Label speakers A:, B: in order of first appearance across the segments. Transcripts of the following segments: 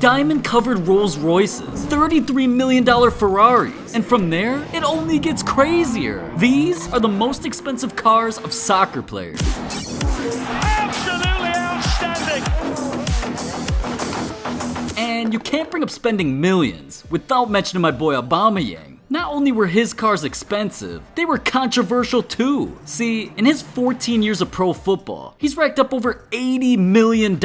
A: diamond-covered Rolls Royces, $33 million Ferraris, and from there, it only gets crazier. These are the most expensive cars of soccer players.
B: Absolutely outstanding!
A: And you can't bring up spending millions without mentioning my boy Aubameyang. Not only were his cars expensive, they were controversial too. See, in his 14 years of pro football, he's racked up over $80 million.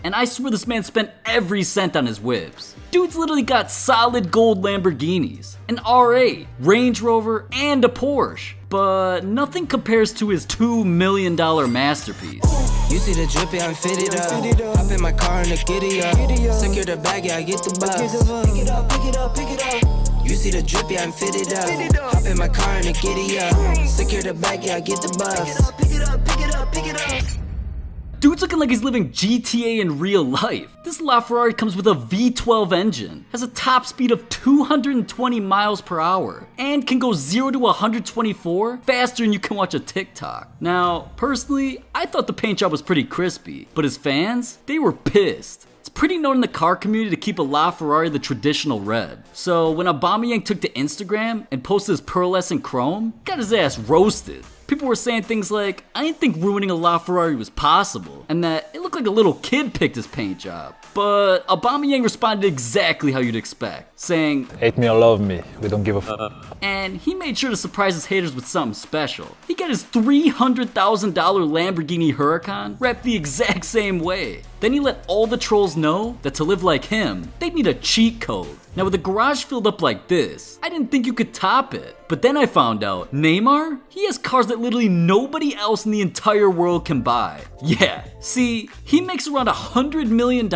A: And I swear this man spent every cent on his whips. Dude's literally got solid gold Lamborghinis, an R8, Range Rover, and a Porsche. But nothing compares to his $2 million masterpiece.
C: You see the drip, yeah, I'm fitted up. Hop in my car and the giddy up. Secure the bag, yeah, I get the bus. Pick it up, pick it up, pick it up. You see the drip, yeah, I'm fitted up. Hop in my car and the giddy up. Secure the bag, yeah, I get the bus. Pick it up, pick it up, pick it up, pick it up.
A: Dude's looking like he's living GTA in real life. This LaFerrari comes with a V12 engine, has a top speed of 220 miles per hour, and can go 0 to 124 faster than you can watch a TikTok. Now, personally, I thought the paint job was pretty crispy, but his fans, they were pissed. It's pretty known in the car community to keep a LaFerrari the traditional red. So when Aubameyang took to Instagram and posted his pearlescent chrome, got his ass roasted. People were saying things like, I didn't think ruining a LaFerrari was possible, and that it looked like a little kid picked his paint job. But Aubameyang responded exactly how you'd expect, saying,
D: hate me or love me, we don't give a f.
A: And he made sure to surprise his haters with something special. He got his $300,000 Lamborghini Huracan wrapped the exact same way. Then he let all the trolls know that to live like him, they'd need a cheat code. Now with a garage filled up like this, I didn't think you could top it. But then I found out, Neymar, he has cars that literally nobody else in the entire world can buy. Yeah, see, he makes around $100 million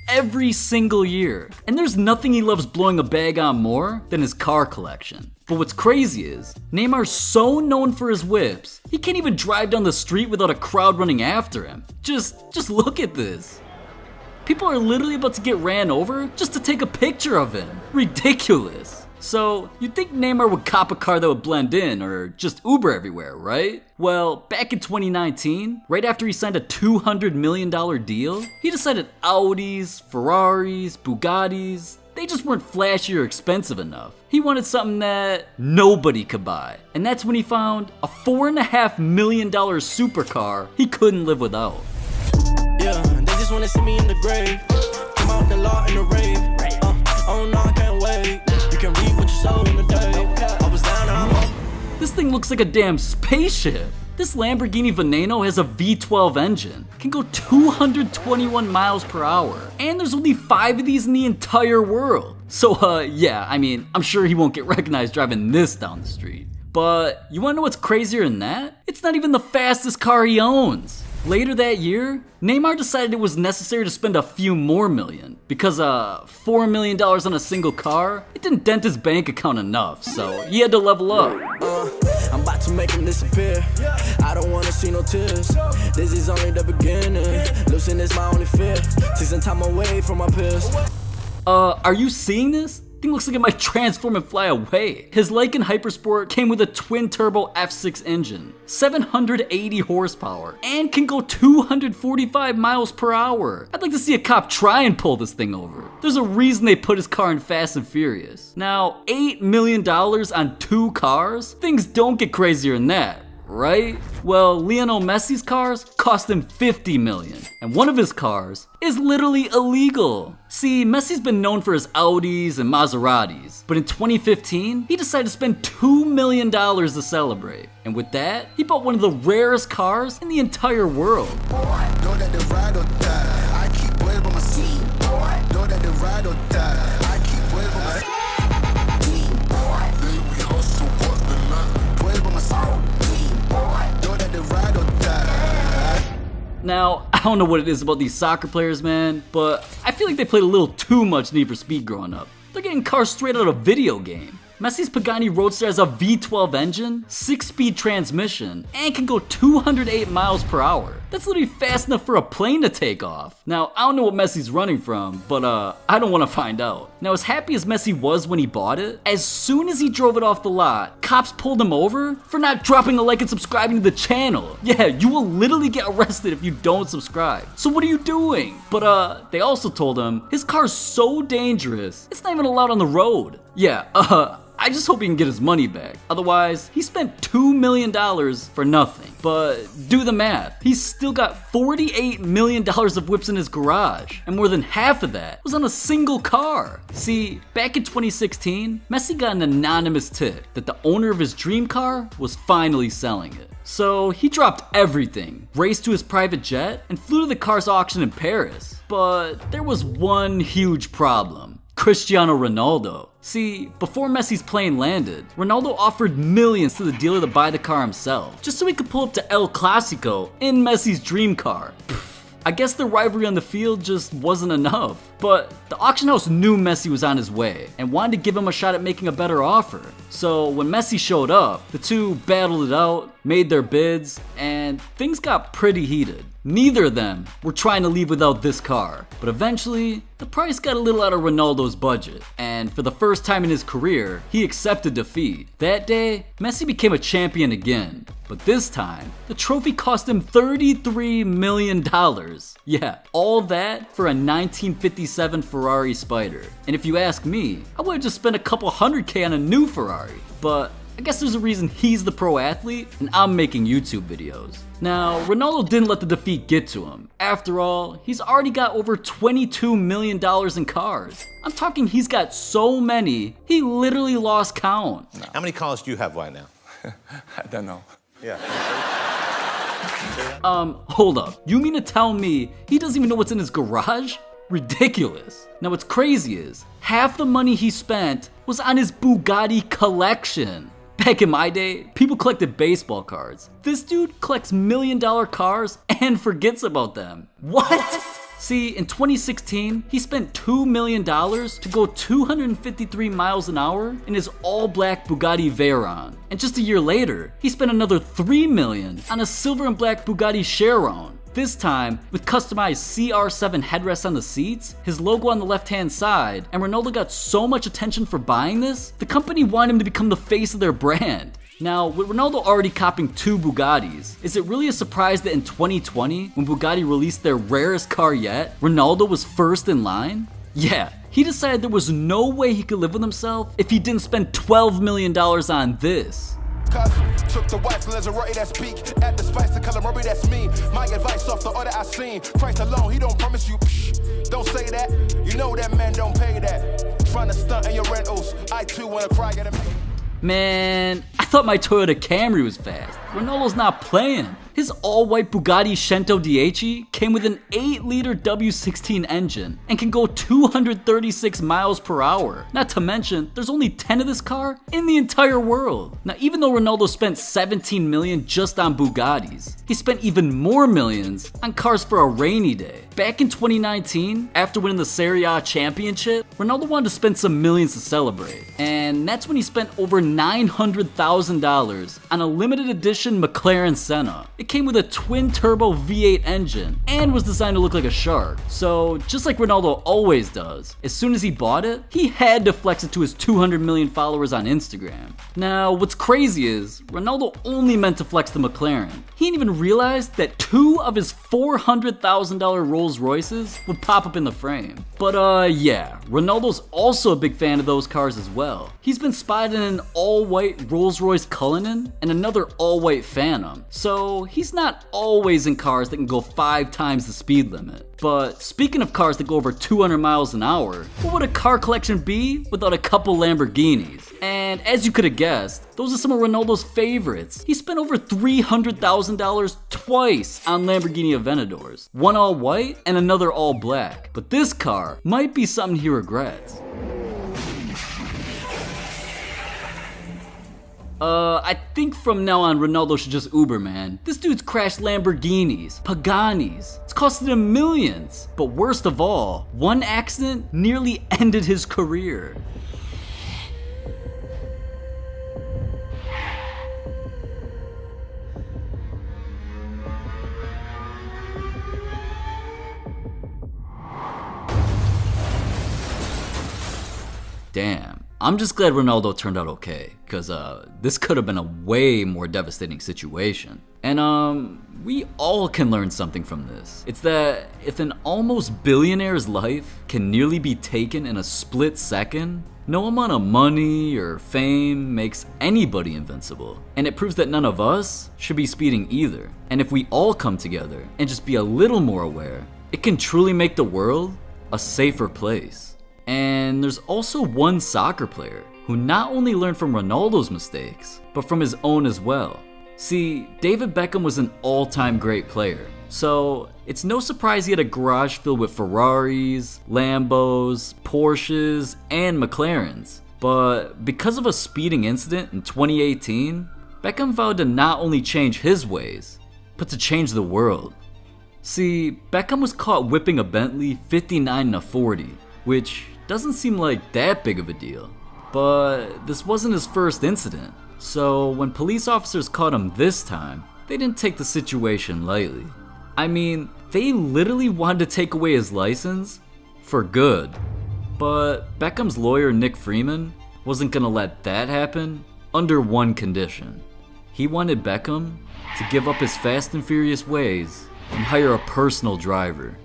A: every single year. And there's nothing he loves blowing a bag on more than his car collection. But what's crazy is, Neymar's so known for his whips, he can't even drive down the street without a crowd running after him. Just look at this. People are literally about to get ran over just to take a picture of him. Ridiculous. So, you'd think Neymar would cop a car that would blend in or just Uber everywhere, right? Well, back in 2019, right after he signed a $200 million deal, he decided Audis, Ferraris, Bugattis, they just weren't flashy or expensive enough. He wanted something that nobody could buy. And that's when he found a $4.5 million supercar he couldn't live without.
C: Yeah, they just wanna see me in the grave. Come out the law in the rave. Oh no, I can't wait. You can read what you sold in the day. I was down, I'm up.
A: This thing looks like a damn spaceship. This Lamborghini Veneno has a V12 engine, can go 221 miles per hour, and there's only 5 of these in the entire world. So yeah, I mean, I'm sure he won't get recognized driving this down the street. But you wanna know what's crazier than that? It's not even the fastest car he owns. Later that year, Neymar decided it was necessary to spend a few more million because $4 million on a single car, it didn't dent his bank account enough, so he had to level up.
C: I'm about to make him disappear. I don't wanna see no tears. This is only the beginning. Losing is my only fear. Take some time away from my peers.
A: Are you seeing this? Thing looks like it might transform and fly away. His Lycan Hypersport came with a twin-turbo F6 engine, 780 horsepower, and can go 245 miles per hour. I'd like to see a cop try and pull this thing over. There's a reason they put his car in Fast and Furious. Now, $8 million on 2 cars? Things don't get crazier than that, right? Well, Lionel Messi's cars cost him $50 million, and one of his cars is literally illegal. See, Messi's been known for his Audis and Maseratis, but in 2015, he decided to spend $2 million to celebrate. And with that, he bought one of the rarest cars in the entire world. Now, I don't know what it is about these soccer players, man, but I feel like they played a little too much Need for Speed growing up. They're getting cars straight out of a video game. Messi's Pagani Roadster has a V12 engine, 6-speed transmission, and can go 208 miles per hour. That's literally fast enough for a plane to take off. Now, I don't know what Messi's running from, but I don't want to find out. Now, as happy as Messi was when he bought it, as soon as he drove it off the lot, cops pulled him over for not dropping a like and subscribing to the channel. Yeah, you will literally get arrested if you don't subscribe. So what are you doing? But they also told him his car's so dangerous, it's not even allowed on the road. Yeah, I just hope he can get his money back. Otherwise, he spent $2 million for nothing. But do the math. He's still got $48 million of whips in his garage. And more than half of that was on a single car. See, back in 2016, Messi got an anonymous tip that the owner of his dream car was finally selling it. So he dropped everything, raced to his private jet, and flew to the car's auction in Paris. But there was one huge problem. Cristiano Ronaldo. See, before Messi's plane landed, Ronaldo offered millions to the dealer to buy the car himself, just so he could pull up to El Clasico in Messi's dream car. I guess the rivalry on the field just wasn't enough. But the auction house knew Messi was on his way and wanted to give him a shot at making a better offer. So when Messi showed up, the two battled it out, made their bids, and things got pretty heated. Neither of them were trying to leave without this car, but eventually, the price got a little out of Ronaldo's budget, and for the first time in his career, he accepted defeat. That day, Messi became a champion again, but this time, the trophy cost him $33 million. Yeah, all that for a 1957 Ferrari Spider. And if you ask me, I would have just spent a couple $100K on a new Ferrari, but I guess there's a reason he's the pro athlete and I'm making YouTube videos. Now, Ronaldo didn't let the defeat get to him. After all, he's already got over $22 million in cars. I'm talking he's got so many, he literally lost count.
B: How many cars do you have right now?
E: I don't know.
B: Yeah.
A: Hold up. You mean to tell me he doesn't even know what's in his garage? Ridiculous. Now what's crazy is, half the money he spent was on his Bugatti collection. Back in my day, people collected baseball cards. This dude collects $1 million cars and forgets about them. What? See, in 2016, he spent $2 million to go 253 miles an hour in his all-black Bugatti Veyron. And just a year later, he spent another $3 million on a silver and black Bugatti Chiron. This time, with customized CR7 headrests on the seats, his logo on the left-hand side, and Ronaldo got so much attention for buying this, the company wanted him to become the face of their brand. Now, with Ronaldo already copping 2 Bugattis, is it really a surprise that in 2020, when Bugatti released their rarest car yet, Ronaldo was first in line? Yeah, he decided there was no way he could live with himself if he didn't spend $12 million on this.
F: Took the white Lazarati that speak at the spice the color Murray that's me. My advice off the order I seen. Christ alone, he don't promise you. Don't say that. You know that man don't pay that. Trying to stunt in your rentals. I too wanna cry at him.
A: Man, I thought my Toyota Camry was fast. Ronaldo's not playing. His all-white Bugatti Cento Dieci came with an 8-liter W16 engine and can go 236 miles per hour. Not to mention, there's only 10 of this car in the entire world. Now, even though Ronaldo spent $17 million just on Bugattis, he spent even more millions on cars for a rainy day. Back in 2019, after winning the Serie A championship, Ronaldo wanted to spend some millions to celebrate. And that's when he spent over $900,000 on a limited edition McLaren Senna. It came with a twin-turbo V8 engine and was designed to look like a shark. So, just like Ronaldo always does, as soon as he bought it, he had to flex it to his 200 million followers on Instagram. Now, what's crazy is, Ronaldo only meant to flex the McLaren. He didn't even realize that 2 of his $400,000 Rolls Royces would pop up in the frame. But yeah, Ronaldo's also a big fan of those cars as well. He's been spotted in an all-white Rolls Royce Cullinan and another all-white Phantom. So he's not always in cars that can go 5 times the speed limit. But speaking of cars that go over 200 miles an hour, what would a car collection be without a couple Lamborghinis? And as you could have guessed, those are some of Ronaldo's favorites. He spent over $300,000 twice on Lamborghini Aventadors. One all white and another all black. But this car might be something he regrets. I think from now on Ronaldo should just Uber, man. This dude's crashed Lamborghinis, Paganis. It's costed him millions. But worst of all, one accident nearly ended his career. Damn, I'm just glad Ronaldo turned out okay, cause this could have been a way more devastating situation. And we all can learn something from this. It's that if an almost billionaire's life can nearly be taken in a split second, no amount of money or fame makes anybody invincible. And it proves that none of us should be speeding either. And if we all come together and just be a little more aware, it can truly make the world a safer place. And there's also one soccer player who not only learned from Ronaldo's mistakes, but from his own as well. See, David Beckham was an all-time great player, so it's no surprise he had a garage filled with Ferraris, Lambos, Porsches, and McLarens. But because of a speeding incident in 2018, Beckham vowed to not only change his ways, but to change the world. See, Beckham was caught whipping a Bentley 59-40, which doesn't seem like that big of a deal. But this wasn't his first incident. So when police officers caught him this time, they didn't take the situation lightly. I mean, they literally wanted to take away his license for good. But Beckham's lawyer Nick Freeman wasn't gonna let that happen under one condition. He wanted Beckham to give up his fast and furious ways and hire a personal driver.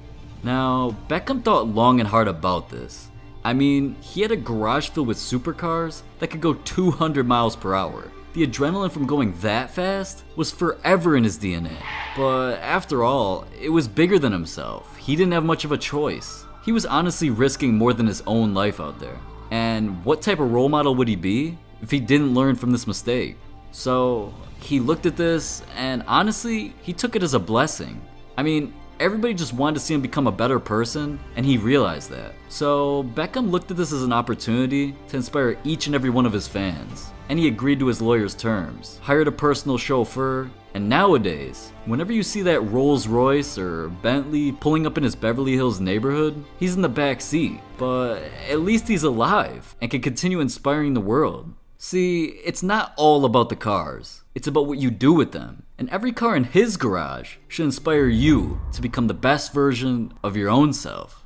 A: Now, Beckham thought long and hard about this. I mean, he had a garage filled with supercars that could go 200 miles per hour. The adrenaline from going that fast was forever in his DNA. But after all, it was bigger than himself. He didn't have much of a choice. He was honestly risking more than his own life out there. And what type of role model would he be if he didn't learn from this mistake? So he looked at this and honestly, he took it as a blessing. I mean, everybody just wanted to see him become a better person, and he realized that. So Beckham looked at this as an opportunity to inspire each and every one of his fans, and he agreed to his lawyer's terms, hired a personal chauffeur, and nowadays, whenever you see that Rolls Royce or Bentley pulling up in his Beverly Hills neighborhood, he's in the back seat, but at least he's alive and can continue inspiring the world. See, it's not all about the cars, it's about what you do with them. And every car in his garage should inspire you to become the best version of your own self.